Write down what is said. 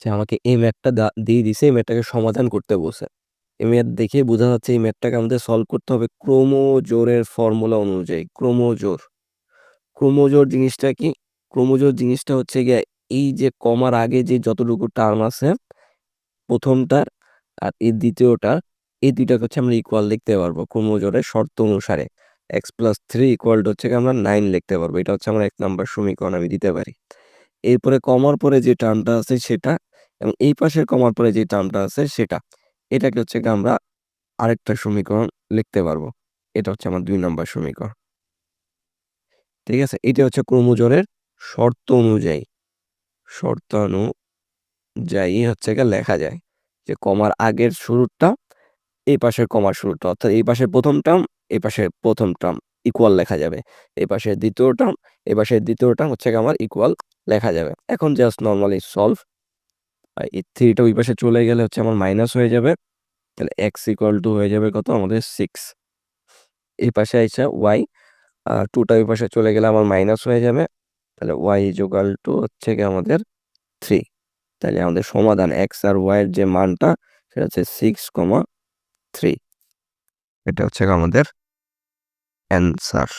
যে আমাকে এই ম্যাথটা দিয়ে দিছে, এই ম্যাথটাকে সমাধান করতে বলছে। এই ম্যাথ দেখে বোঝা যাচ্ছে এই ম্যাথটাকে আমাদের সলভ করতে হবে ক্রোমোজোরের ফর্মুলা অনুযায়ী। ক্রোমোজোর জিনিসটা কি? ক্রোমোজোর জিনিসটা হচ্ছে গিয়ে এই যে কমার আগে যে যতটুকু টার্ম আছে প্রথমটার আর এই দ্বিতীয়টার, এই দুইটাকে হচ্ছে আমরা ইকুয়াল লিখতে পারবো ক্রোমোজোরের শর্ত অনুসারে। x+3 ইকুয়াল টু হচ্ছে আমরা 9 লিখতে পারবো। এটা হচ্ছে আমার 1 নাম্বার সমীকরণ আমি দিতে পারি। এরপরে কমার পরে যে টার্মটা আছে সেটা, এবং এই পাশের কমার পরে যে টার্মটা আছে সেটা, এটাকে হচ্ছে আমরা আরেকটা সমীকরণ লিখতে পারবো। এটা হচ্ছে আমার 2 নাম্বার সমীকরণ। ঠিক আছে? এটা হচ্ছে ক্রোমোজোরের শর্ত অনুযায়ী হচ্ছে লেখা যায় যে কমার আগের শুরুরটা, এই পাশের কমার শুরুটা, অর্থাৎ এই পাশের প্রথম টার্ম, এই পাশের প্রথম টার্ম ইকুয়াল লেখা যাবে। এই পাশের দ্বিতীয় টার্ম, এই পাশের দ্বিতীয় টার্ম হচ্ছে আমার ইকুয়াল লেখা যাবে। এখন জাস্ট নর্মালি সলভ। এই 3টা ওই পাশে চলে গেলে হচ্ছে আমার মাইনাস হয়ে যাবে। তাহলে x ইকুয়াল টু হয়ে যাবে কত আমাদের 6। এই পাশে আইসা y, 2টা ওই পাশে চলে গেলে আমার মাইনাস হয়ে যাবে। তাহলে y ইকুয়াল টু হচ্ছে আমাদের 3। তাহলে আমাদের সমাধান x আর y এর যে মানটা সেটা হচ্ছে 6,3। এটা হচ্ছে আমাদের অ্যান্সার।